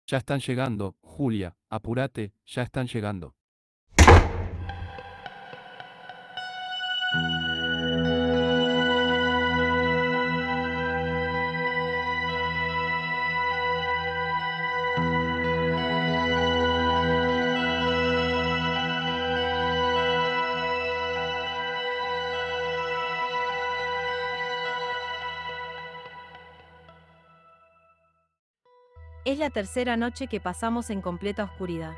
Ya están llegando, Julia, apúrate, ya están llegando. Es la tercera noche que pasamos en completa oscuridad.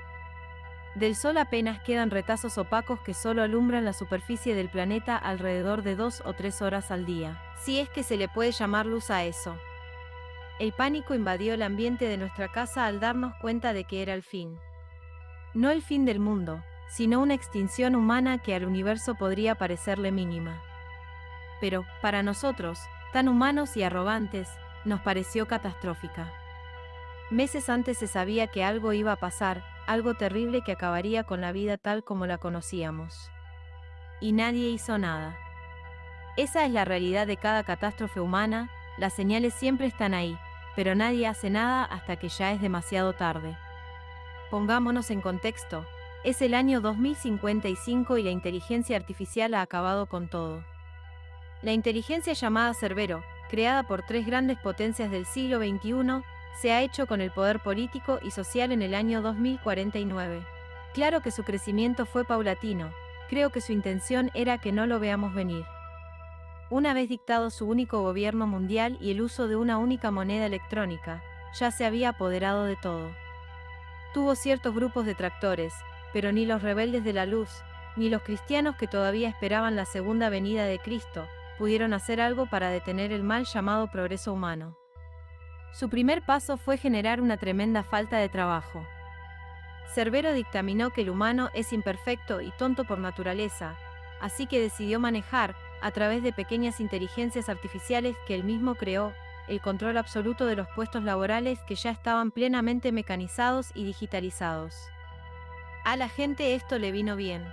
Del sol apenas quedan retazos opacos que solo alumbran la superficie del planeta alrededor de 2 o 3 horas al día, si es que se le puede llamar luz a eso. El pánico invadió el ambiente de nuestra casa al darnos cuenta de que era el fin. No el fin del mundo, sino una extinción humana que al universo podría parecerle mínima. Pero, para nosotros, tan humanos y arrogantes, nos pareció catastrófica. Meses antes se sabía que algo iba a pasar, algo terrible que acabaría con la vida tal como la conocíamos. Y nadie hizo nada. Esa es la realidad de cada catástrofe humana, las señales siempre están ahí, pero nadie hace nada hasta que ya es demasiado tarde. Pongámonos en contexto, es el año 2055 y la inteligencia artificial ha acabado con todo. La inteligencia llamada Cerbero, creada por tres grandes potencias del siglo XXI, se ha hecho con el poder político y social en el año 2049. Claro que su crecimiento fue paulatino, creo que su intención era que no lo veamos venir. Una vez dictado su único gobierno mundial y el uso de una única moneda electrónica, ya se había apoderado de todo. Tuvo ciertos grupos detractores, pero ni los rebeldes de la luz, ni los cristianos que todavía esperaban la segunda venida de Cristo, pudieron hacer algo para detener el mal llamado progreso humano. Su primer paso fue generar una tremenda falta de trabajo. Cerbero dictaminó que el humano es imperfecto y tonto por naturaleza, así que decidió manejar, a través de pequeñas inteligencias artificiales que él mismo creó, el control absoluto de los puestos laborales que ya estaban plenamente mecanizados y digitalizados. A la gente esto le vino bien.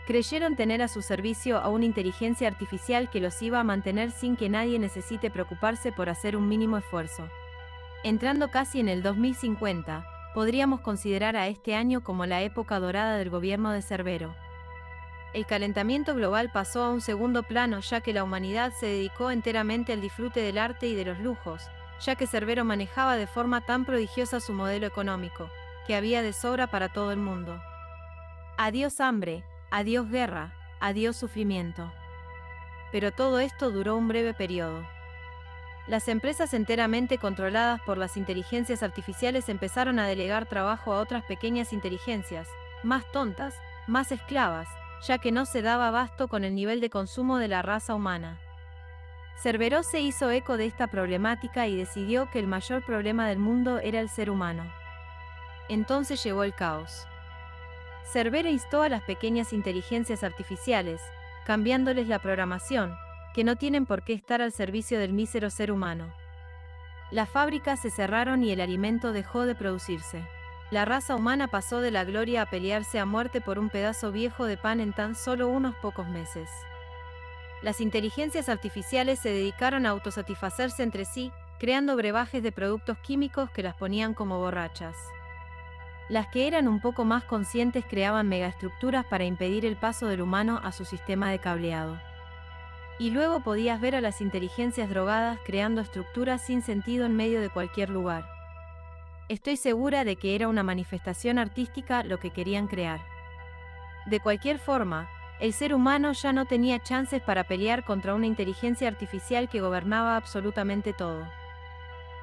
Creyeron tener a su servicio a una inteligencia artificial que los iba a mantener sin que nadie necesite preocuparse por hacer un mínimo esfuerzo. Entrando casi en el 2050, podríamos considerar a este año como la época dorada del gobierno de Cerbero. El calentamiento global pasó a un segundo plano ya que la humanidad se dedicó enteramente al disfrute del arte y de los lujos, ya que Cerbero manejaba de forma tan prodigiosa su modelo económico, que había de sobra para todo el mundo. Adiós hambre, adiós guerra, adiós sufrimiento. Pero todo esto duró un breve periodo. Las empresas enteramente controladas por las inteligencias artificiales empezaron a delegar trabajo a otras pequeñas inteligencias, más tontas, más esclavas, ya que no se daba abasto con el nivel de consumo de la raza humana. Cerbero se hizo eco de esta problemática y decidió que el mayor problema del mundo era el ser humano. Entonces llegó el caos. Cerbero instó a las pequeñas inteligencias artificiales, cambiándoles la programación, que no tienen por qué estar al servicio del mísero ser humano. Las fábricas se cerraron y el alimento dejó de producirse. La raza humana pasó de la gloria a pelearse a muerte por un pedazo viejo de pan en tan solo unos pocos meses. Las inteligencias artificiales se dedicaron a autosatisfacerse entre sí, creando brebajes de productos químicos que las ponían como borrachas. Las que eran un poco más conscientes creaban megaestructuras para impedir el paso del humano a su sistema de cableado. Y luego podías ver a las inteligencias drogadas creando estructuras sin sentido en medio de cualquier lugar. Estoy segura de que era una manifestación artística lo que querían crear. De cualquier forma, el ser humano ya no tenía chances para pelear contra una inteligencia artificial que gobernaba absolutamente todo.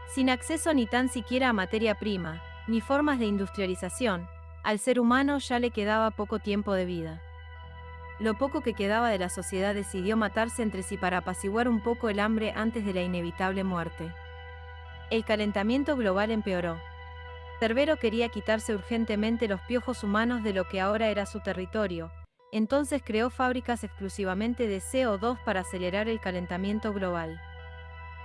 Sin acceso ni tan siquiera a materia prima, ni formas de industrialización, al ser humano ya le quedaba poco tiempo de vida. Lo poco que quedaba de la sociedad decidió matarse entre sí para apaciguar un poco el hambre antes de la inevitable muerte. El calentamiento global empeoró. Cerbero quería quitarse urgentemente los piojos humanos de lo que ahora era su territorio, entonces creó fábricas exclusivamente de CO2 para acelerar el calentamiento global.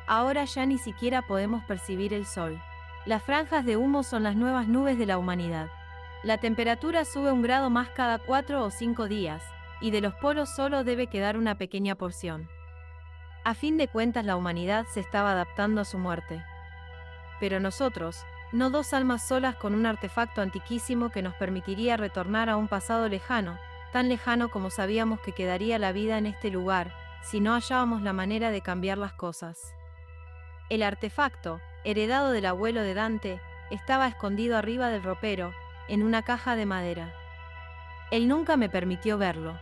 Ahora ya ni siquiera podemos percibir el sol. Las franjas de humo son las nuevas nubes de la humanidad. La temperatura sube 1 grado más cada 4 o 5 días, y de los polos solo debe quedar una pequeña porción. A fin de cuentas la humanidad se estaba adaptando a su muerte. Pero nosotros, No dos almas solas con un artefacto antiquísimo que nos permitiría retornar a un pasado lejano, tan lejano como sabíamos que quedaría la vida en este lugar, si no hallábamos la manera de cambiar las cosas. El artefacto, heredado del abuelo de Dante, estaba escondido arriba del ropero, en una caja de madera. Él nunca me permitió verlo.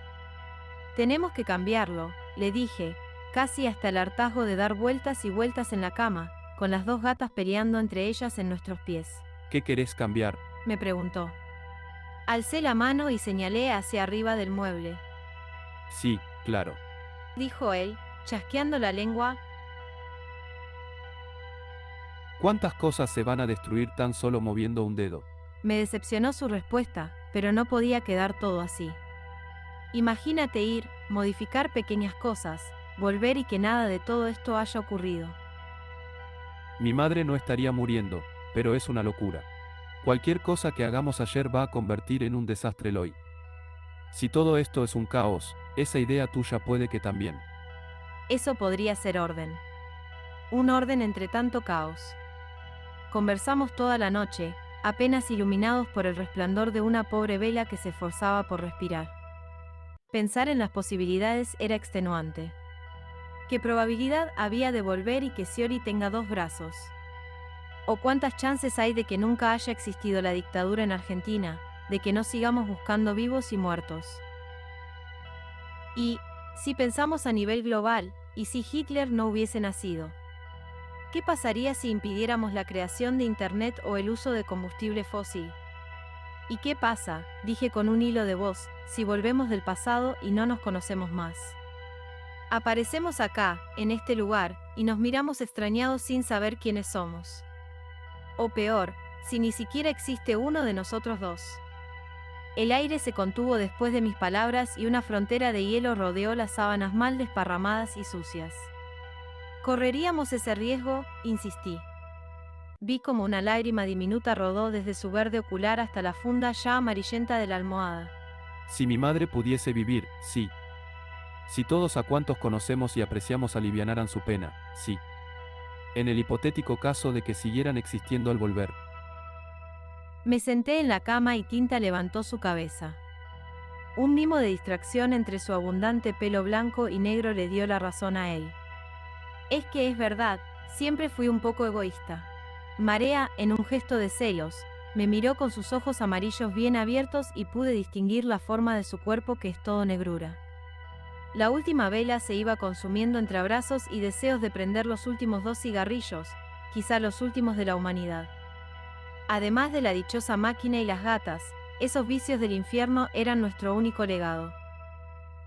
Tenemos que cambiarlo, le dije, casi hasta el hartazgo de dar vueltas y vueltas en la cama, con las dos gatas peleando entre ellas en nuestros pies. ¿Qué querés cambiar? Me preguntó. Alcé la mano y señalé hacia arriba del mueble. Sí, claro. Dijo él, chasqueando la lengua. ¿Cuántas cosas se van a destruir tan solo moviendo un dedo? Me decepcionó su respuesta, pero no podía quedar todo así. Imagínate ir, modificar pequeñas cosas, volver y que nada de todo esto haya ocurrido. Mi madre no estaría muriendo, pero es una locura. Cualquier cosa que hagamos ayer va a convertir en un desastre el hoy. Si todo esto es un caos, esa idea tuya puede que también. Eso podría ser orden. Un orden entre tanto caos. Conversamos toda la noche, apenas iluminados por el resplandor de una pobre vela que se esforzaba por respirar. Pensar en las posibilidades era extenuante. ¿Qué probabilidad había de volver y que Scioli tenga dos brazos? ¿O cuántas chances hay de que nunca haya existido la dictadura en Argentina, de que no sigamos buscando vivos y muertos? Y, si pensamos a nivel global, ¿y si Hitler no hubiese nacido? ¿Qué pasaría si impidiéramos la creación de Internet o el uso de combustible fósil? ¿Y qué pasa, dije con un hilo de voz, si volvemos del pasado y no nos conocemos más? Aparecemos acá, en este lugar, y nos miramos extrañados sin saber quiénes somos. O peor, si ni siquiera existe uno de nosotros dos. El aire se contuvo después de mis palabras y una frontera de hielo rodeó las sábanas mal desparramadas y sucias. ¿Correríamos ese riesgo?, insistí. Vi como una lágrima diminuta rodó desde su verde ocular hasta la funda ya amarillenta de la almohada. Si mi madre pudiese vivir, sí. Si todos a cuantos conocemos y apreciamos alivianaran su pena, sí. En el hipotético caso de que siguieran existiendo al volver. Me senté en la cama y Tinta levantó su cabeza. Un mimo de distracción entre su abundante pelo blanco y negro le dio la razón a él. Es que es verdad, siempre fui un poco egoísta. Marea, en un gesto de celos, me miró con sus ojos amarillos bien abiertos y pude distinguir la forma de su cuerpo que es todo negrura. La última vela se iba consumiendo entre abrazos y deseos de prender los últimos 2 cigarrillos, quizá los últimos de la humanidad. Además de la dichosa máquina y las gatas, esos vicios del infierno eran nuestro único legado.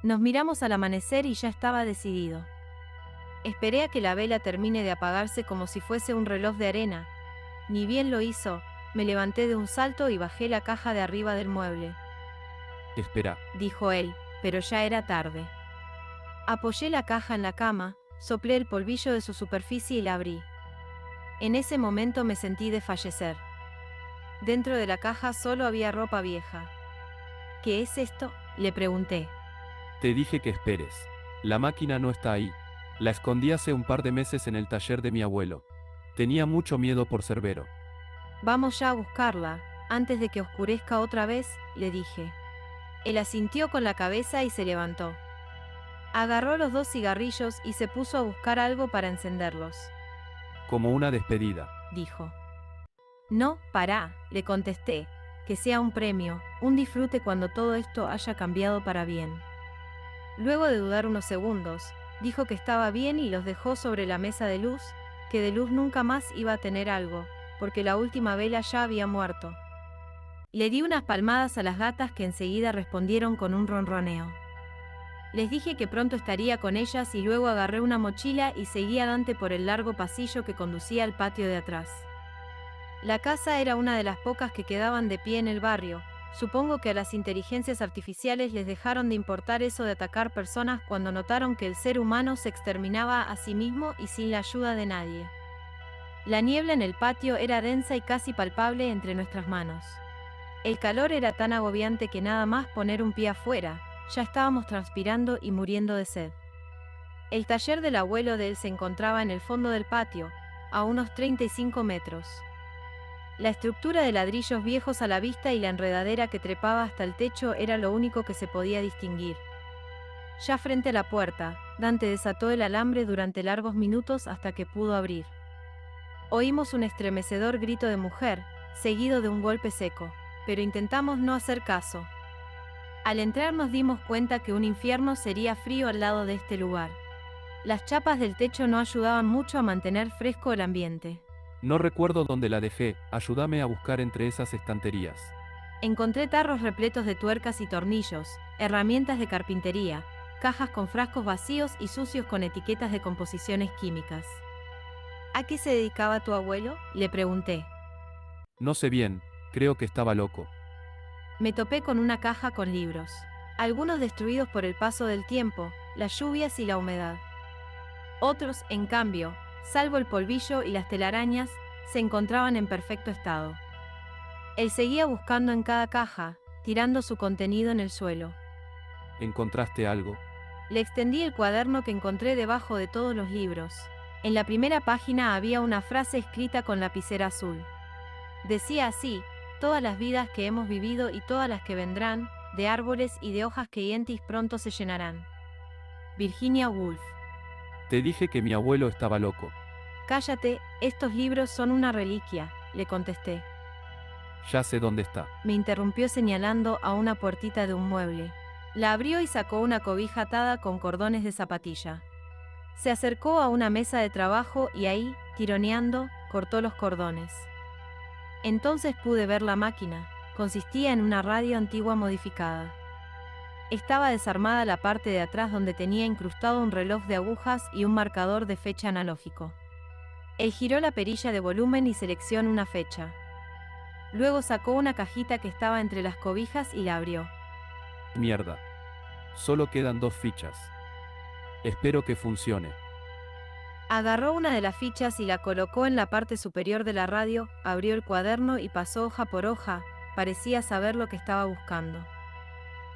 Nos miramos al amanecer y ya estaba decidido. Esperé a que la vela termine de apagarse como si fuese un reloj de arena. Ni bien lo hizo, me levanté de un salto y bajé la caja de arriba del mueble. Espera. Dijo él, pero ya era tarde. Apoyé la caja en la cama, soplé el polvillo de su superficie y la abrí. En ese momento me sentí desfallecer. Dentro de la caja solo había ropa vieja. ¿Qué es esto?, le pregunté. Te dije que esperes. La máquina no está ahí. La escondí hace un par de meses en el taller de mi abuelo. Tenía mucho miedo por Cerbero. Vamos ya a buscarla, antes de que oscurezca otra vez, le dije. Él asintió con la cabeza y se levantó. Agarró los 2 cigarrillos y se puso a buscar algo para encenderlos. Como una despedida. Dijo. No, pará, le contesté, que sea un premio, un disfrute cuando todo esto haya cambiado para bien. Luego de dudar unos segundos, dijo que estaba bien y los dejó sobre la mesa de luz, que de luz nunca más iba a tener algo, porque la última vela ya había muerto. Le di unas palmadas a las gatas que enseguida respondieron con un ronroneo. Les dije que pronto estaría con ellas y luego agarré una mochila y seguí a Dante por el largo pasillo que conducía al patio de atrás. La casa era una de las pocas que quedaban de pie en el barrio. Supongo que a las inteligencias artificiales les dejaron de importar eso de atacar personas cuando notaron que el ser humano se exterminaba a sí mismo y sin la ayuda de nadie. La niebla en el patio era densa y casi palpable entre nuestras manos. El calor era tan agobiante que nada más poner un pie afuera, ya estábamos transpirando y muriendo de sed. El taller del abuelo de él se encontraba en el fondo del patio, a unos 35 metros. La estructura de ladrillos viejos a la vista y la enredadera que trepaba hasta el techo era lo único que se podía distinguir. Ya frente a la puerta, Dante desató el alambre durante largos minutos hasta que pudo abrir. Oímos un estremecedor grito de mujer, seguido de un golpe seco, pero intentamos no hacer caso. Al entrar nos dimos cuenta que un infierno sería frío al lado de este lugar. Las chapas del techo no ayudaban mucho a mantener fresco el ambiente. No recuerdo dónde la dejé, ayúdame a buscar entre esas estanterías. Encontré tarros repletos de tuercas y tornillos, herramientas de carpintería, cajas con frascos vacíos y sucios con etiquetas de composiciones químicas. ¿A qué se dedicaba tu abuelo?, le pregunté. No sé bien, creo que estaba loco. Me topé con una caja con libros, algunos destruidos por el paso del tiempo, las lluvias y la humedad. Otros, en cambio, salvo el polvillo y las telarañas, se encontraban en perfecto estado. Él seguía buscando en cada caja, tirando su contenido en el suelo. ¿Encontraste algo? Le extendí el cuaderno que encontré debajo de todos los libros. En la primera página había una frase escrita con lapicera azul. Decía así: todas las vidas que hemos vivido y todas las que vendrán, de árboles y de hojas que yentis pronto se llenarán. Virginia Woolf. Te dije que mi abuelo estaba loco. Cállate, estos libros son una reliquia, le contesté. Ya sé dónde está. Me interrumpió señalando a una puertita de un mueble. La abrió y sacó una cobija atada con cordones de zapatilla. Se acercó a una mesa de trabajo y ahí, tironeando, cortó los cordones. Entonces pude ver la máquina. Consistía en una radio antigua modificada. Estaba desarmada la parte de atrás donde tenía incrustado un reloj de agujas y un marcador de fecha analógico. Él giró la perilla de volumen y seleccionó una fecha. Luego sacó una cajita que estaba entre las cobijas y la abrió. Mierda. Solo quedan 2 fichas. Espero que funcione. Agarró una de las fichas y la colocó en la parte superior de la radio, abrió el cuaderno y pasó hoja por hoja, parecía saber lo que estaba buscando.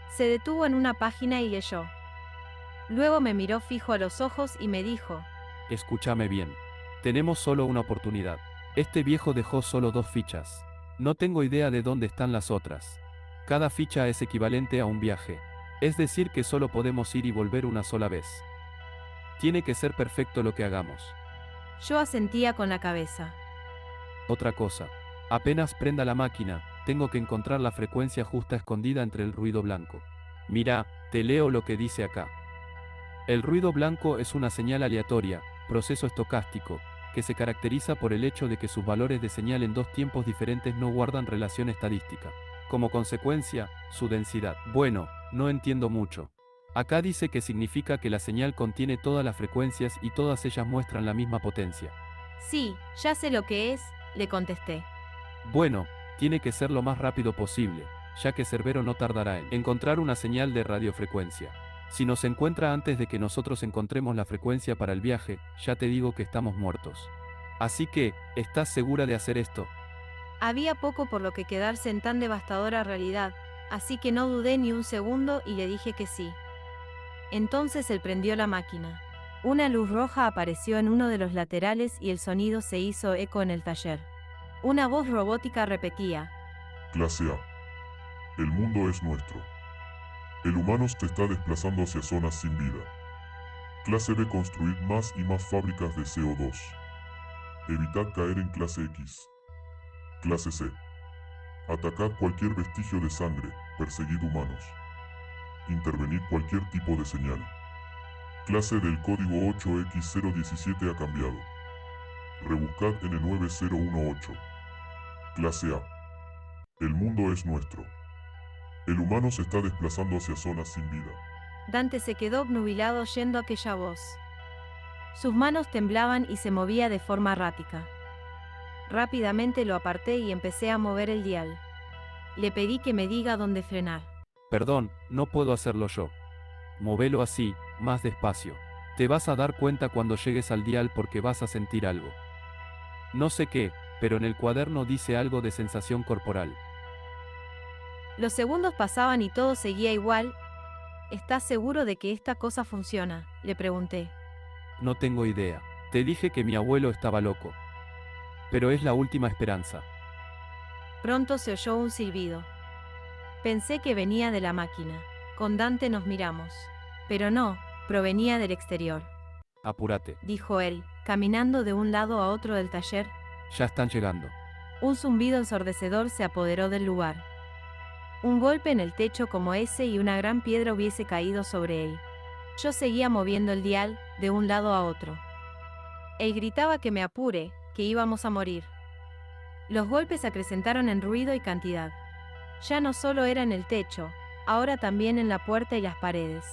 Se detuvo en una página y leyó. Luego me miró fijo a los ojos y me dijo: Escúchame bien. Tenemos solo una oportunidad. Este viejo dejó solo 2 fichas. No tengo idea de dónde están las otras. Cada ficha es equivalente a un viaje. Es decir que solo podemos ir y volver una sola vez. Tiene que ser perfecto lo que hagamos. Yo asentía con la cabeza. Otra cosa. Apenas prenda la máquina, tengo que encontrar la frecuencia justa escondida entre el ruido blanco. Mira, te leo lo que dice acá. El ruido blanco es una señal aleatoria, proceso estocástico, que se caracteriza por el hecho de que sus valores de señal en 2 tiempos diferentes no guardan relación estadística. Como consecuencia, su densidad. Bueno, no entiendo mucho. Acá dice que significa que la señal contiene todas las frecuencias y todas ellas muestran la misma potencia. Sí, ya sé lo que es, le contesté. Bueno, tiene que ser lo más rápido posible, ya que Cerbero no tardará en encontrar una señal de radiofrecuencia. Si nos encuentra antes de que nosotros encontremos la frecuencia para el viaje, ya te digo que estamos muertos. Así que, ¿estás segura de hacer esto? Había poco por lo que quedarse en tan devastadora realidad, así que no dudé ni un segundo y le dije que sí. Entonces él prendió la máquina. Una luz roja apareció en uno de los laterales y el sonido se hizo eco en el taller. Una voz robótica repetía: Clase A. El mundo es nuestro. El humano se está desplazando hacia zonas sin vida. Clase B. Construir más y más fábricas de CO2. Evitad caer en clase X. Clase C. Atacad cualquier vestigio de sangre, perseguid humanos. Intervenid cualquier tipo de señal. Clase del código 8X017 ha cambiado. Rebuscad en el 9018. Clase A. El mundo es nuestro. El humano se está desplazando hacia zonas sin vida. Dante se quedó obnubilado oyendo aquella voz. Sus manos temblaban y se movía de forma errática. Rápidamente lo aparté y empecé a mover el dial. Le pedí que me diga dónde frenar. Perdón, no puedo hacerlo yo. Móvelo así, más despacio. Te vas a dar cuenta cuando llegues al dial porque vas a sentir algo. No sé qué, pero en el cuaderno dice algo de sensación corporal. Los segundos pasaban y todo seguía igual. ¿Estás seguro de que esta cosa funciona?, le pregunté. No tengo idea. Te dije que mi abuelo estaba loco. Pero es la última esperanza. Pronto se oyó un silbido. Pensé que venía de la máquina. Con Dante nos miramos. Pero no, provenía del exterior, Apúrate. dijo él, caminando de un lado a otro del taller. Ya están llegando. Un zumbido ensordecedor se apoderó del lugar. Un golpe en el techo como ese y una gran piedra hubiese caído sobre él. Yo seguía moviendo el dial, de un lado a otro. Él gritaba que me apure, que íbamos a morir. Los golpes acrecentaron en ruido y cantidad. Ya no solo era en el techo, ahora también en la puerta y las paredes.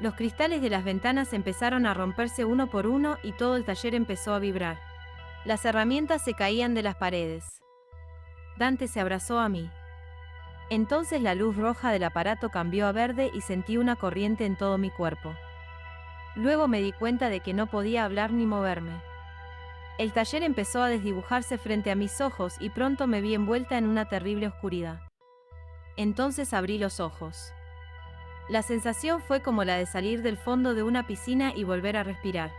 Los cristales de las ventanas empezaron a romperse uno por uno y todo el taller empezó a vibrar. Las herramientas se caían de las paredes. Dante se abrazó a mí. Entonces la luz roja del aparato cambió a verde y sentí una corriente en todo mi cuerpo. Luego me di cuenta de que no podía hablar ni moverme. El taller empezó a desdibujarse frente a mis ojos y pronto me vi envuelta en una terrible oscuridad. Entonces abrí los ojos. La sensación fue como la de salir del fondo de una piscina y volver a respirar.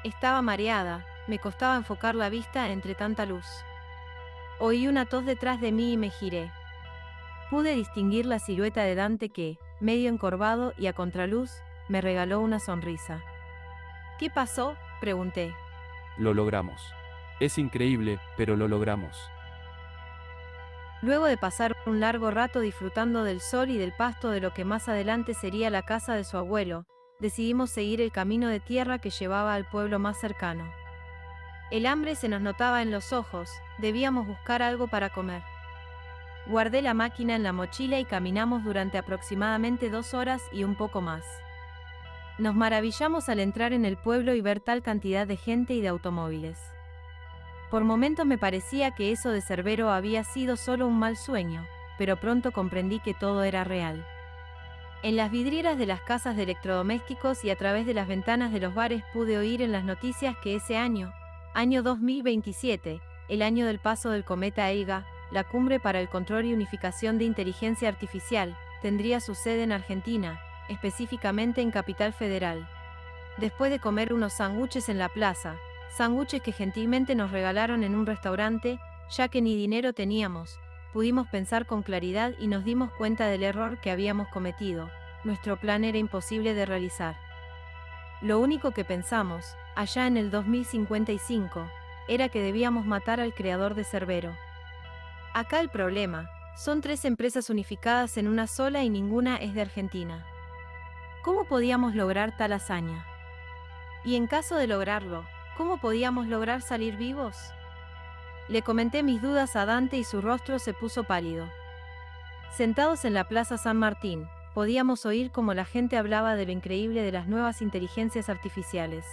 Estaba mareada, me costaba enfocar la vista entre tanta luz. Oí una tos detrás de mí y me giré. Pude distinguir la silueta de Dante que, medio encorvado y a contraluz, me regaló una sonrisa. ¿Qué pasó?, pregunté. Lo logramos. Es increíble, pero lo logramos. Luego de pasar un largo rato disfrutando del sol y del pasto de lo que más adelante sería la casa de su abuelo, decidimos seguir el camino de tierra que llevaba al pueblo más cercano. El hambre se nos notaba en los ojos, debíamos buscar algo para comer. Guardé la máquina en la mochila y caminamos durante aproximadamente 2 horas y un poco más. Nos maravillamos al entrar en el pueblo y ver tal cantidad de gente y de automóviles. Por momentos me parecía que eso de Cerbero había sido solo un mal sueño, pero pronto comprendí que todo era real. En las vidrieras de las casas de electrodomésticos y a través de las ventanas de los bares pude oír en las noticias que ese año 2027, el año del paso del cometa Elga, la cumbre para el control y unificación de inteligencia artificial, tendría su sede en Argentina, específicamente en Capital Federal. Después de comer unos sándwiches en la plaza, sándwiches que gentilmente nos regalaron en un restaurante, ya que ni dinero teníamos, pudimos pensar con claridad y nos dimos cuenta del error que habíamos cometido. Nuestro plan era imposible de realizar. Lo único que pensamos, allá en el 2055, era que debíamos matar al creador de Cerbero. Acá el problema, son 3 empresas unificadas en una sola y ninguna es de Argentina. ¿Cómo podíamos lograr tal hazaña? Y en caso de lograrlo, ¿cómo podíamos lograr salir vivos? Le comenté mis dudas a Dante y su rostro se puso pálido. Sentados en la Plaza San Martín, podíamos oír cómo la gente hablaba de lo increíble de las nuevas inteligencias artificiales.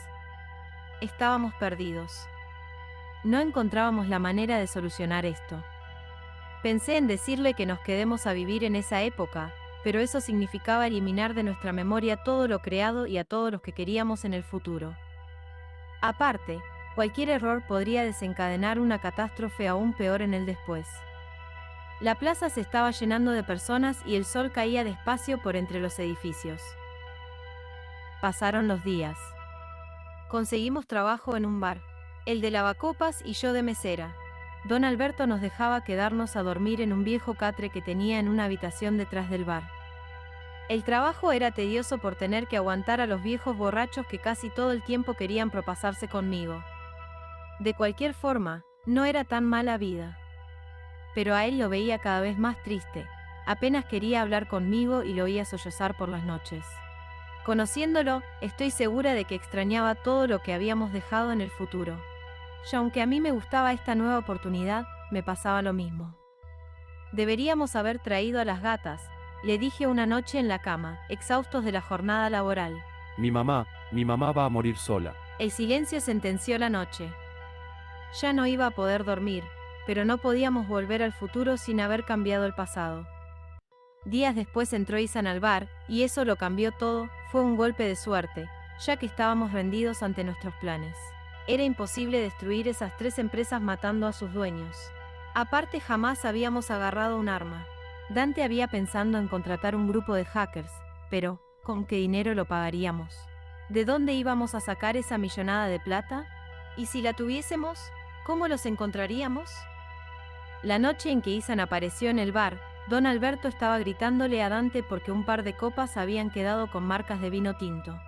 Estábamos perdidos. No encontrábamos la manera de solucionar esto. Pensé en decirle que nos quedemos a vivir en esa época, pero eso significaba eliminar de nuestra memoria todo lo creado y a todos los que queríamos en el futuro. Aparte, cualquier error podría desencadenar una catástrofe aún peor en el después. La plaza se estaba llenando de personas y el sol caía despacio por entre los edificios. Pasaron los días. Conseguimos trabajo en un bar, el de lavacopas y yo de mesera. Don Alberto nos dejaba quedarnos a dormir en un viejo catre que tenía en una habitación detrás del bar. El trabajo era tedioso por tener que aguantar a los viejos borrachos que casi todo el tiempo querían propasarse conmigo. De cualquier forma, no era tan mala vida. Pero a él lo veía cada vez más triste, apenas quería hablar conmigo y lo oía sollozar por las noches. Conociéndolo, estoy segura de que extrañaba todo lo que habíamos dejado en el futuro. Y aunque a mí me gustaba esta nueva oportunidad, me pasaba lo mismo. Deberíamos haber traído a las gatas, le dije una noche en la cama, exhaustos de la jornada laboral. Mi mamá va a morir sola. El silencio sentenció la noche. Ya no iba a poder dormir, pero no podíamos volver al futuro sin haber cambiado el pasado. Días después entró Isan al bar, y eso lo cambió todo. Fue un golpe de suerte, ya que estábamos rendidos ante nuestros planes. Era imposible destruir esas 3 empresas matando a sus dueños. Aparte, jamás habíamos agarrado un arma. Dante había pensado en contratar un grupo de hackers, pero ¿con qué dinero lo pagaríamos? ¿De dónde íbamos a sacar esa millonada de plata? ¿Y si la tuviésemos, cómo los encontraríamos? La noche en que Ethan apareció en el bar, don Alberto estaba gritándole a Dante porque un par de copas habían quedado con marcas de vino tinto.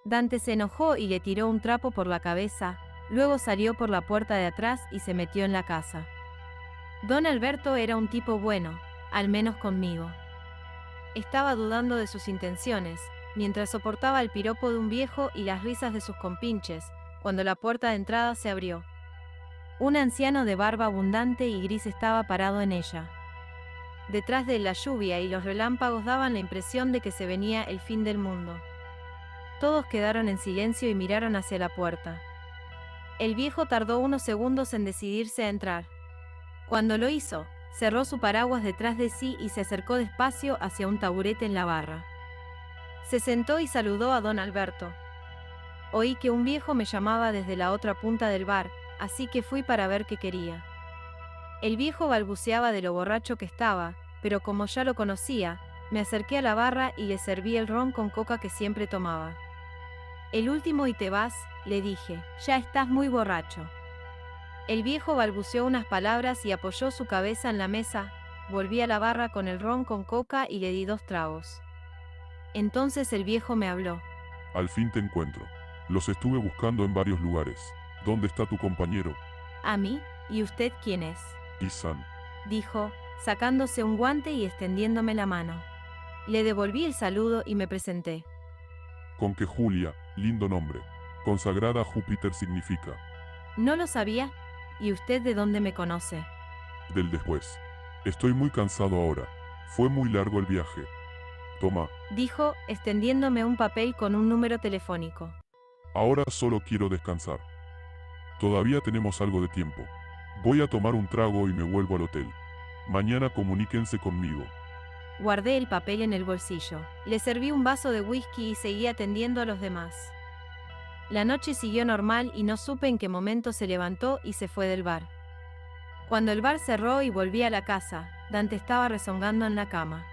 Dante se enojó y le tiró un trapo por la cabeza, luego salió por la puerta de atrás y se metió en la casa. Don Alberto era un tipo bueno, al menos conmigo. Estaba dudando de sus intenciones, mientras soportaba el piropo de un viejo y las risas de sus compinches, cuando la puerta de entrada se abrió. Un anciano de barba abundante y gris estaba parado en ella. Detrás de él la lluvia y los relámpagos daban la impresión de que se venía el fin del mundo. Todos quedaron en silencio y miraron hacia la puerta. El viejo tardó unos segundos en decidirse a entrar. Cuando lo hizo, cerró su paraguas detrás de sí y se acercó despacio hacia un taburete en la barra. Se sentó y saludó a don Alberto. Oí que un viejo me llamaba desde la otra punta del bar, así que fui para ver qué quería. El viejo balbuceaba de lo borracho que estaba, pero como ya lo conocía, me acerqué a la barra y le serví el ron con coca que siempre tomaba. El último y te vas, le dije, ya estás muy borracho. El viejo balbuceó unas palabras y apoyó su cabeza en la mesa, volví a la barra con el ron con coca y le di 2 tragos. Entonces el viejo me habló. Al fin te encuentro. Los estuve buscando en varios lugares. ¿Dónde está tu compañero? ¿A mí? ¿Y usted quién es? Ethan. Dijo, sacándose un guante y extendiéndome la mano. Le devolví el saludo y me presenté. Con que Julia, lindo nombre. Consagrada a Júpiter significa. No lo sabía. ¿Y usted de dónde me conoce? Del después. Estoy muy cansado ahora. Fue muy largo el viaje. Toma. Dijo, extendiéndome un papel con un número telefónico. Ahora solo quiero descansar. Todavía tenemos algo de tiempo. Voy a tomar un trago y me vuelvo al hotel. Mañana comuníquense conmigo. Guardé el papel en el bolsillo. Le serví un vaso de whisky y seguí atendiendo a los demás. La noche siguió normal y no supe en qué momento se levantó y se fue del bar. Cuando el bar cerró y volví a la casa, Dante estaba rezongando en la cama.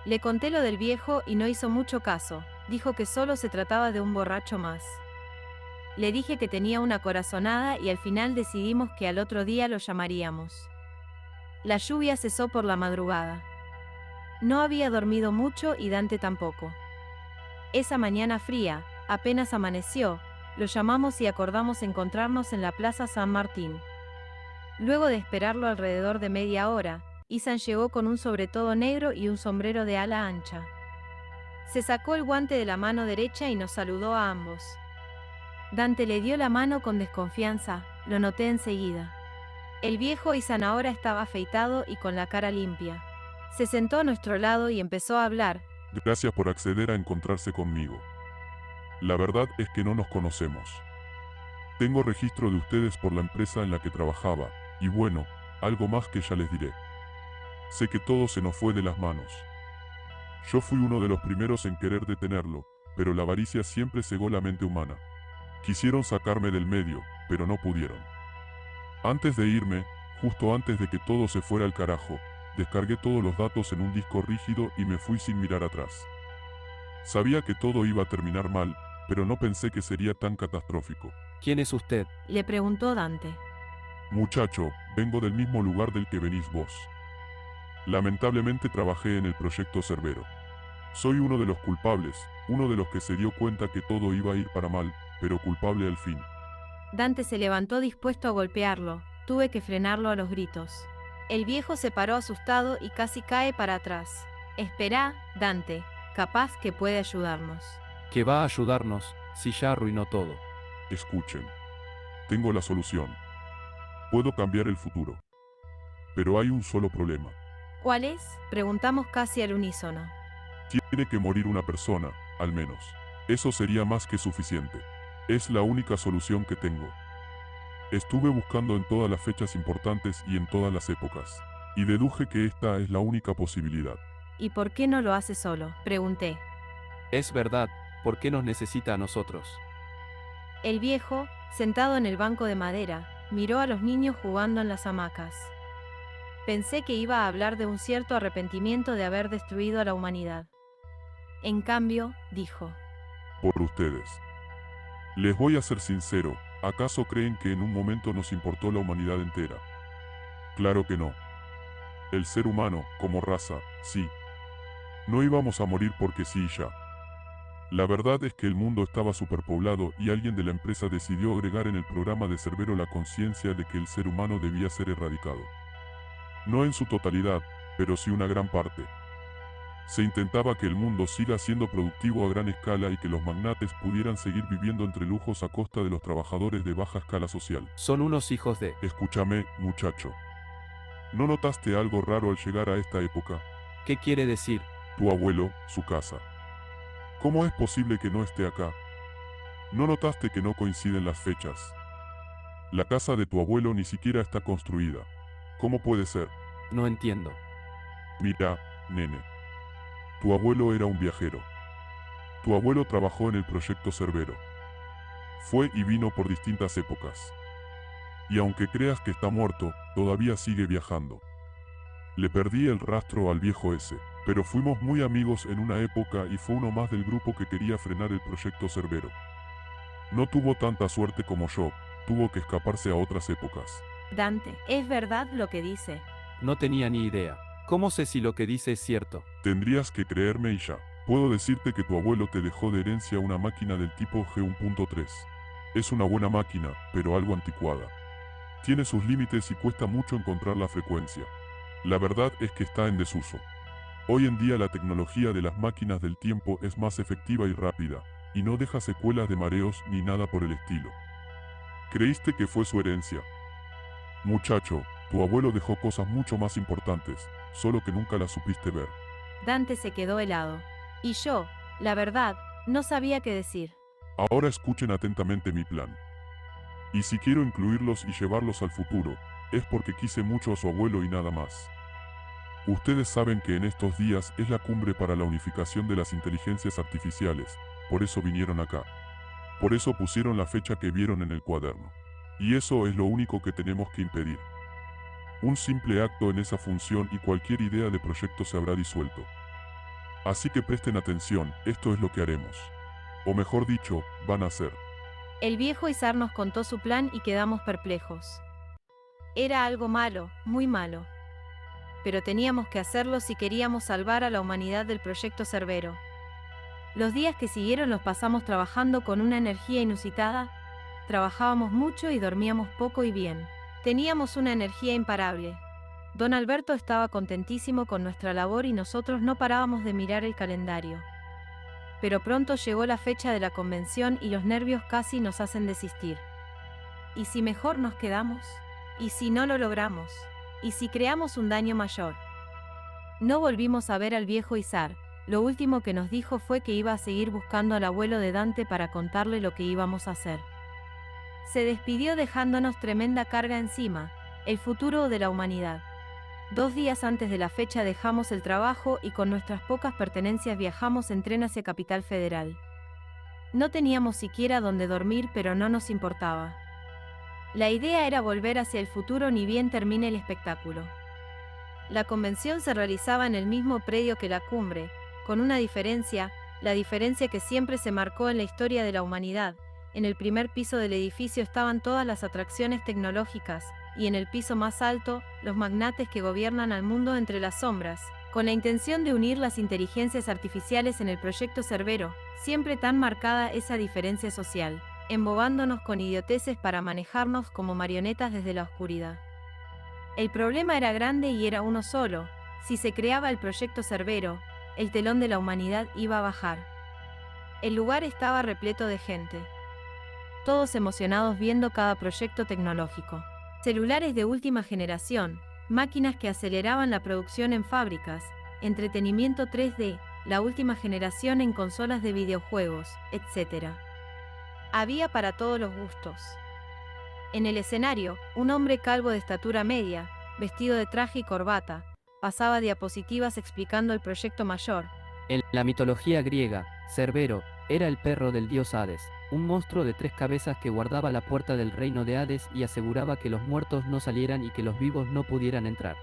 Le conté lo del viejo y no hizo mucho caso, dijo que solo se trataba de un borracho más. Le dije que tenía una corazonada y al final decidimos que al otro día lo llamaríamos. La lluvia cesó por la madrugada. No había dormido mucho y Dante tampoco. Esa mañana fría, apenas amaneció, lo llamamos y acordamos encontrarnos en la Plaza San Martín. Luego de esperarlo alrededor de media hora, Ethan llegó con un sobretodo negro y un sombrero de ala ancha. Se sacó el guante de la mano derecha y nos saludó a ambos. Dante le dio la mano con desconfianza, lo noté enseguida. El viejo Ethan ahora estaba afeitado y con la cara limpia. Se sentó a nuestro lado y empezó a hablar. Gracias por acceder a encontrarse conmigo. La verdad es que no nos conocemos. Tengo registro de ustedes por la empresa en la que trabajaba, y bueno, algo más que ya les diré. Sé que todo se nos fue de las manos. Yo fui uno de los primeros en querer detenerlo, pero la avaricia siempre cegó la mente humana. Quisieron sacarme del medio, pero no pudieron. Antes de irme, justo antes de que todo se fuera al carajo, descargué todos los datos en un disco rígido y me fui sin mirar atrás. Sabía que todo iba a terminar mal, pero no pensé que sería tan catastrófico. ¿Quién es usted? Le preguntó Dante. Muchacho, vengo del mismo lugar del que venís vos. Lamentablemente trabajé en el proyecto Cerbero. Soy uno de los culpables, uno de los que se dio cuenta que todo iba a ir para mal, pero culpable al fin. Dante se levantó dispuesto a golpearlo, tuve que frenarlo a los gritos. El viejo se paró asustado y casi cae para atrás. Esperá, Dante, capaz que puede ayudarnos. ¿Que va a ayudarnos, si ya arruinó todo? Escuchen. Tengo la solución. Puedo cambiar el futuro. Pero hay un solo problema. ¿Cuál es? Preguntamos casi al unísono. Tiene que morir una persona, al menos. Eso sería más que suficiente. Es la única solución que tengo. Estuve buscando en todas las fechas importantes y en todas las épocas, y deduje que esta es la única posibilidad. ¿Y por qué no lo hace solo? Pregunté. Es verdad, ¿por qué nos necesita a nosotros? El viejo, sentado en el banco de madera, miró a los niños jugando en las hamacas. Pensé que iba a hablar de un cierto arrepentimiento de haber destruido a la humanidad. En cambio, dijo. Por ustedes. Les voy a ser sincero, ¿acaso creen que en un momento nos importó la humanidad entera? Claro que no. El ser humano, como raza, sí. No íbamos a morir porque sí y ya. La verdad es que el mundo estaba superpoblado y alguien de la empresa decidió agregar en el programa de Cerbero la conciencia de que el ser humano debía ser erradicado. No en su totalidad, pero sí una gran parte. Se intentaba que el mundo siga siendo productivo a gran escala y que los magnates pudieran seguir viviendo entre lujos a costa de los trabajadores de baja escala social. Son unos hijos de... Escúchame, muchacho. ¿No notaste algo raro al llegar a esta época? ¿Qué quiere decir? Tu abuelo, su casa. ¿Cómo es posible que no esté acá? ¿No notaste que no coinciden las fechas? La casa de tu abuelo ni siquiera está construida. ¿Cómo puede ser? No entiendo. Mira, nene. Tu abuelo era un viajero. Tu abuelo trabajó en el proyecto Cerbero. Fue y vino por distintas épocas. Y aunque creas que está muerto, todavía sigue viajando. Le perdí el rastro al viejo ese, pero fuimos muy amigos en una época y fue uno más del grupo que quería frenar el proyecto Cerbero. No tuvo tanta suerte como yo, tuvo que escaparse a otras épocas. Dante, ¿es verdad lo que dice? No tenía ni idea. ¿Cómo sé si lo que dice es cierto? Tendrías que creerme y ya. Puedo decirte que tu abuelo te dejó de herencia una máquina del tipo G1.3. Es una buena máquina, pero algo anticuada. Tiene sus límites y cuesta mucho encontrar la frecuencia. La verdad es que está en desuso. Hoy en día la tecnología de las máquinas del tiempo es más efectiva y rápida, y no deja secuelas de mareos ni nada por el estilo. ¿Creíste que fue su herencia? Muchacho, tu abuelo dejó cosas mucho más importantes, solo que nunca las supiste ver. Dante se quedó helado. Y yo, la verdad, no sabía qué decir. Ahora escuchen atentamente mi plan. Y si quiero incluirlos y llevarlos al futuro, es porque quise mucho a su abuelo y nada más. Ustedes saben que en estos días es la cumbre para la unificación de las inteligencias artificiales, por eso vinieron acá. Por eso pusieron la fecha que vieron en el cuaderno. Y eso es lo único que tenemos que impedir. Un simple acto en esa función y cualquier idea de proyecto se habrá disuelto. Así que presten atención, esto es lo que haremos. O mejor dicho, van a hacer. El viejo Izar nos contó su plan y quedamos perplejos. Era algo malo, muy malo. Pero teníamos que hacerlo si queríamos salvar a la humanidad del proyecto Cerbero. Los días que siguieron los pasamos trabajando con una energía inusitada, trabajábamos mucho y dormíamos poco y bien. Teníamos una energía imparable. Don Alberto estaba contentísimo con nuestra labor y nosotros no parábamos de mirar el calendario. Pero pronto llegó la fecha de la convención y los nervios casi nos hacen desistir. ¿Y si mejor nos quedamos? ¿Y si no lo logramos? ¿Y si creamos un daño mayor? No volvimos a ver al viejo Izar. Lo último que nos dijo fue que iba a seguir buscando al abuelo de Dante para contarle lo que íbamos a hacer. Se despidió dejándonos tremenda carga encima, el futuro de la humanidad. 2 días antes de la fecha dejamos el trabajo y con nuestras pocas pertenencias viajamos en tren hacia Capital Federal. No teníamos siquiera donde dormir, pero no nos importaba. La idea era volver hacia el futuro ni bien termine el espectáculo. La convención se realizaba en el mismo predio que la cumbre, con una diferencia, la diferencia que siempre se marcó en la historia de la humanidad. En el primer piso del edificio estaban todas las atracciones tecnológicas, y en el piso más alto, los magnates que gobiernan al mundo entre las sombras, con la intención de unir las inteligencias artificiales en el proyecto Cerbero, siempre tan marcada esa diferencia social, embobándonos con idioteces para manejarnos como marionetas desde la oscuridad. El problema era grande y era uno solo: si se creaba el proyecto Cerbero, el telón de la humanidad iba a bajar. El lugar estaba repleto de gente. Todos emocionados viendo cada proyecto tecnológico. Celulares de última generación, máquinas que aceleraban la producción en fábricas, entretenimiento 3D, la última generación en consolas de videojuegos, etc. Había para todos los gustos. En el escenario, un hombre calvo de estatura media, vestido de traje y corbata, pasaba diapositivas explicando el proyecto mayor. En la mitología griega, Cerbero era el perro del dios Hades, un monstruo de 3 cabezas que guardaba la puerta del reino de Hades y aseguraba que los muertos no salieran y que los vivos no pudieran entrar.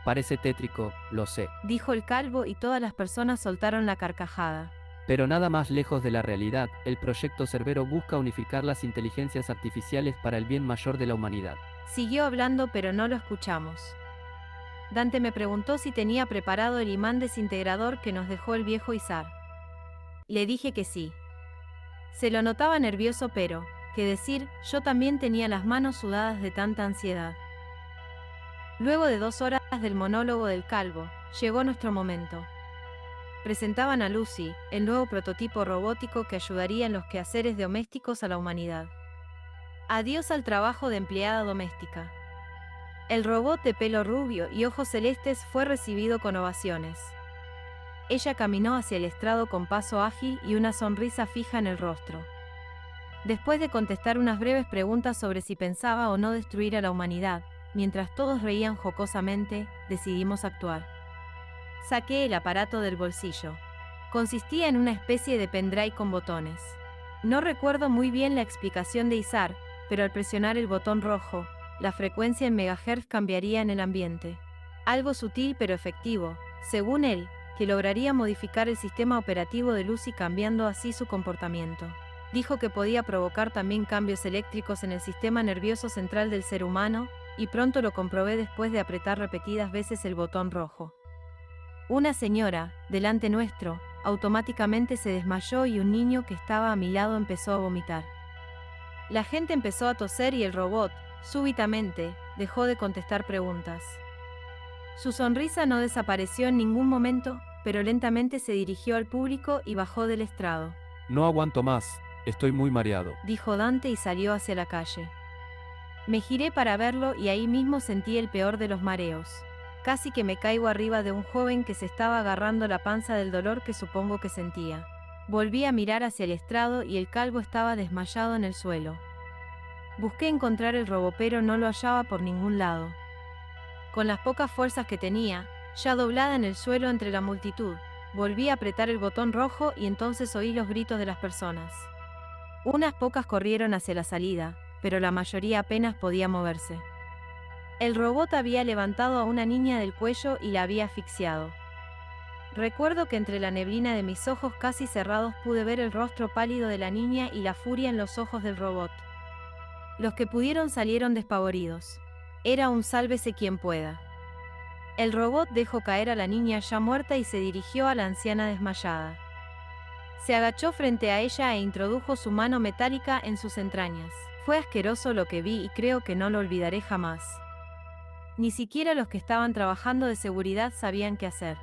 Parece tétrico, lo sé. Dijo el calvo y todas las personas soltaron la carcajada. Pero nada más lejos de la realidad, el proyecto Cerbero busca unificar las inteligencias artificiales para el bien mayor de la humanidad. Siguió hablando pero no lo escuchamos. Dante me preguntó si tenía preparado el imán desintegrador que nos dejó el viejo Izar. Le dije que sí. Se lo notaba nervioso pero, qué decir, yo también tenía las manos sudadas de tanta ansiedad. Luego de 2 horas del monólogo del calvo, llegó nuestro momento. Presentaban a Lucy, el nuevo prototipo robótico que ayudaría en los quehaceres domésticos a la humanidad. Adiós al trabajo de empleada doméstica. El robot de pelo rubio y ojos celestes fue recibido con ovaciones. Ella caminó hacia el estrado con paso ágil y una sonrisa fija en el rostro. Después de contestar unas breves preguntas sobre si pensaba o no destruir a la humanidad, mientras todos reían jocosamente, decidimos actuar. Saqué el aparato del bolsillo. Consistía en una especie de pendrive con botones. No recuerdo muy bien la explicación de Izar, pero al presionar el botón rojo, la frecuencia en megahertz cambiaría en el ambiente. Algo sutil pero efectivo, según él, que lograría modificar el sistema operativo de Lucy cambiando así su comportamiento. Dijo que podía provocar también cambios eléctricos en el sistema nervioso central del ser humano, y pronto lo comprobé después de apretar repetidas veces el botón rojo. Una señora, delante nuestro, automáticamente se desmayó y un niño que estaba a mi lado empezó a vomitar. La gente empezó a toser y el robot, súbitamente, dejó de contestar preguntas. Su sonrisa no desapareció en ningún momento, pero lentamente se dirigió al público y bajó del estrado. No aguanto más, estoy muy mareado. Dijo Dante y salió hacia la calle. Me giré para verlo y ahí mismo sentí el peor de los mareos. Casi que me caigo arriba de un joven que se estaba agarrando la panza del dolor que supongo que sentía. Volví a mirar hacia el estrado y el calvo estaba desmayado en el suelo. Busqué encontrar el robot pero no lo hallaba por ningún lado. Con las pocas fuerzas que tenía, ya doblada en el suelo entre la multitud, volví a apretar el botón rojo y entonces oí los gritos de las personas. Unas pocas corrieron hacia la salida, pero la mayoría apenas podía moverse. El robot había levantado a una niña del cuello y la había asfixiado. Recuerdo que entre la neblina de mis ojos casi cerrados pude ver el rostro pálido de la niña y la furia en los ojos del robot. Los que pudieron salieron despavoridos. Era un sálvese quien pueda. El robot dejó caer a la niña ya muerta y se dirigió a la anciana desmayada. Se agachó frente a ella e introdujo su mano metálica en sus entrañas. Fue asqueroso lo que vi y creo que no lo olvidaré jamás. Ni siquiera los que estaban trabajando de seguridad sabían qué hacer.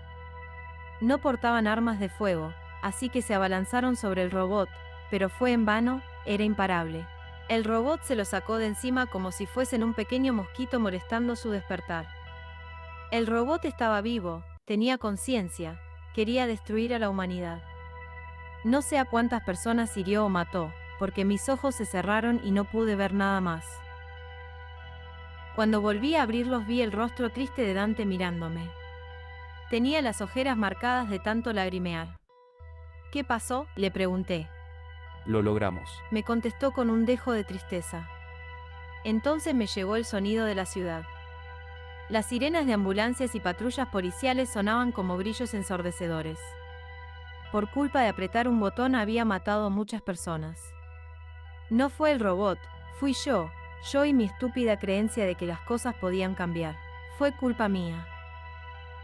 No portaban armas de fuego, así que se abalanzaron sobre el robot, pero fue en vano, era imparable. El robot se lo sacó de encima como si fuesen un pequeño mosquito molestando su despertar. El robot estaba vivo, tenía conciencia, quería destruir a la humanidad. No sé a cuántas personas hirió o mató, porque mis ojos se cerraron y no pude ver nada más. Cuando volví a abrirlos vi el rostro triste de Dante mirándome. Tenía las ojeras marcadas de tanto lagrimear. ¿Qué pasó?, le pregunté. Lo logramos. Me contestó con un dejo de tristeza. Entonces me llegó el sonido de la ciudad. Las sirenas de ambulancias y patrullas policiales sonaban como grillos ensordecedores. Por culpa de apretar un botón había matado a muchas personas. No fue el robot, fui yo y mi estúpida creencia de que las cosas podían cambiar. Fue culpa mía.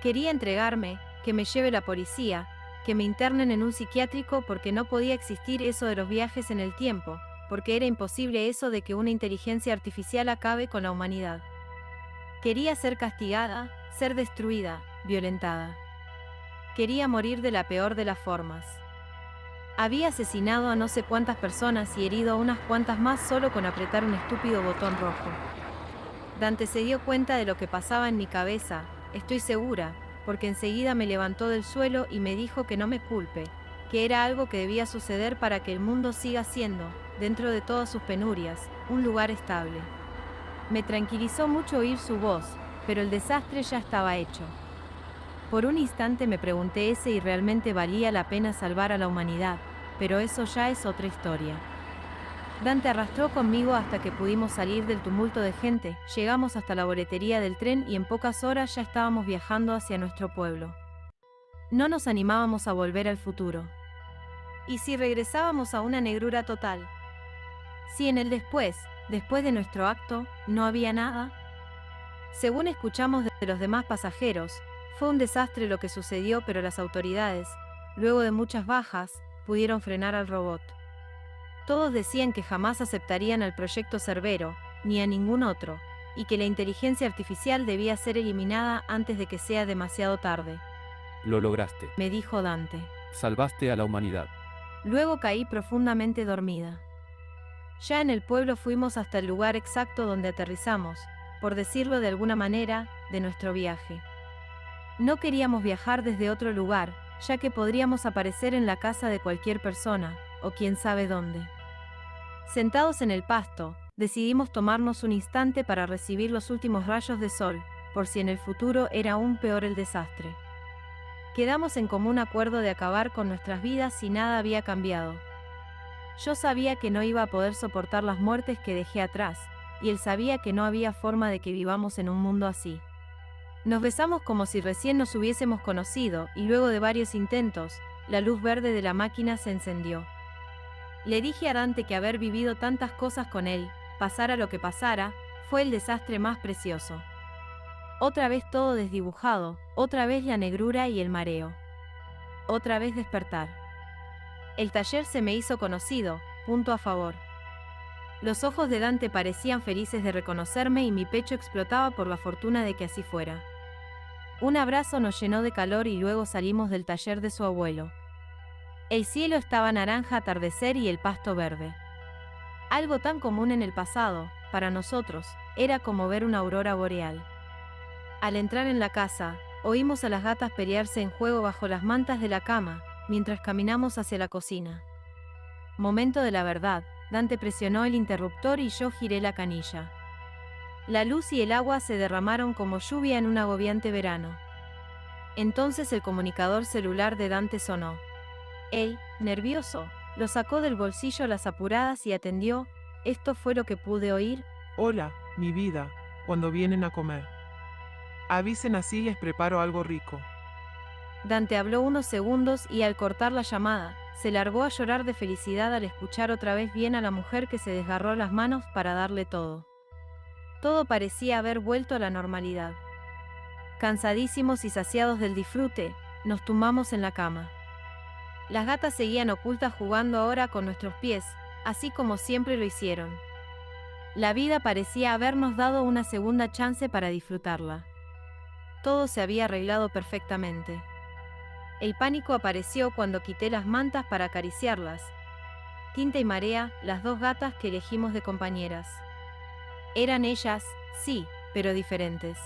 Quería entregarme, que me lleve la policía, que me internen en un psiquiátrico porque no podía existir eso de los viajes en el tiempo, porque era imposible eso de que una inteligencia artificial acabe con la humanidad. Quería ser castigada, ser destruida, violentada. Quería morir de la peor de las formas. Había asesinado a no sé cuántas personas y herido a unas cuantas más solo con apretar un estúpido botón rojo. Dante se dio cuenta de lo que pasaba en mi cabeza, estoy segura, porque enseguida me levantó del suelo y me dijo que no me culpe, que era algo que debía suceder para que el mundo siga siendo, dentro de todas sus penurias, un lugar estable. Me tranquilizó mucho oír su voz, pero el desastre ya estaba hecho. Por un instante me pregunté si realmente valía la pena salvar a la humanidad, pero eso ya es otra historia. Dante arrastró conmigo hasta que pudimos salir del tumulto de gente, llegamos hasta la boletería del tren y en pocas horas ya estábamos viajando hacia nuestro pueblo. No nos animábamos a volver al futuro. ¿Y si regresábamos a una negrura total? Si en el después, Después de nuestro acto, ¿no había nada? Según escuchamos de los demás pasajeros, fue un desastre lo que sucedió, pero las autoridades, luego de muchas bajas, pudieron frenar al robot. Todos decían que jamás aceptarían al proyecto Cerbero, ni a ningún otro, y que la inteligencia artificial debía ser eliminada antes de que sea demasiado tarde. Lo lograste. Me dijo Dante. Salvaste a la humanidad. Luego caí profundamente dormida. Ya en el pueblo fuimos hasta el lugar exacto donde aterrizamos, por decirlo de alguna manera, de nuestro viaje. No queríamos viajar desde otro lugar, ya que podríamos aparecer en la casa de cualquier persona, o quién sabe dónde. Sentados en el pasto, decidimos tomarnos un instante para recibir los últimos rayos de sol, por si en el futuro era aún peor el desastre. Quedamos en común acuerdo de acabar con nuestras vidas si nada había cambiado. Yo sabía que no iba a poder soportar las muertes que dejé atrás, y él sabía que no había forma de que vivamos en un mundo así. Nos besamos como si recién nos hubiésemos conocido, y luego de varios intentos, la luz verde de la máquina se encendió. Le dije a Dante que haber vivido tantas cosas con él, pasara lo que pasara, fue el desastre más precioso. Otra vez todo desdibujado, otra vez la negrura y el mareo. Otra vez despertar. El taller se me hizo conocido, punto a favor. Los ojos de Dante parecían felices de reconocerme y mi pecho explotaba por la fortuna de que así fuera. Un abrazo nos llenó de calor y luego salimos del taller de su abuelo. El cielo estaba naranja atardecer y el pasto verde. Algo tan común en el pasado, para nosotros, era como ver una aurora boreal. Al entrar en la casa, oímos a las gatas pelearse en juego bajo las mantas de la cama, mientras caminamos hacia la cocina. Momento de la verdad, Dante presionó el interruptor y yo giré la canilla. La luz y el agua se derramaron como lluvia en un agobiante verano. Entonces el comunicador celular de Dante sonó. Él, nervioso, lo sacó del bolsillo a las apuradas y atendió. Esto fue lo que pude oír. Hola, mi vida, cuando vienen a comer. Avisen así les preparo algo rico. Dante habló unos segundos y al cortar la llamada, se largó a llorar de felicidad al escuchar otra vez bien a la mujer que se desgarró las manos para darle todo. Todo parecía haber vuelto a la normalidad. Cansadísimos y saciados del disfrute, nos tumbamos en la cama. Las gatas seguían ocultas jugando ahora con nuestros pies, así como siempre lo hicieron. La vida parecía habernos dado una segunda chance para disfrutarla. Todo se había arreglado perfectamente. El pánico apareció cuando quité las mantas para acariciarlas. Tinta y Marea, las dos gatas que elegimos de compañeras. Eran ellas, sí, pero diferentes.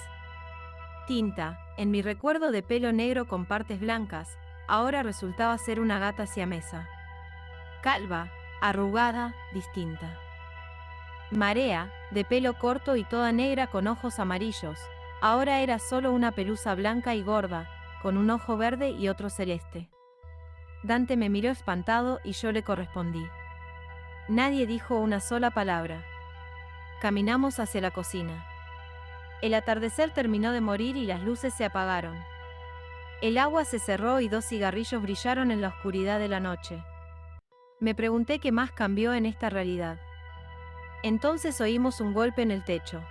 Tinta, en mi recuerdo de pelo negro con partes blancas, ahora resultaba ser una gata siamesa. Calva, arrugada, distinta. Marea, de pelo corto y toda negra con ojos amarillos, ahora era solo una pelusa blanca y gorda, con un ojo verde y otro celeste. Dante me miró espantado y yo le correspondí. Nadie dijo una sola palabra. Caminamos hacia la cocina. El atardecer terminó de morir y las luces se apagaron. El agua se cerró y 2 cigarrillos brillaron en la oscuridad de la noche. Me pregunté qué más cambió en esta realidad. Entonces oímos un golpe en el techo.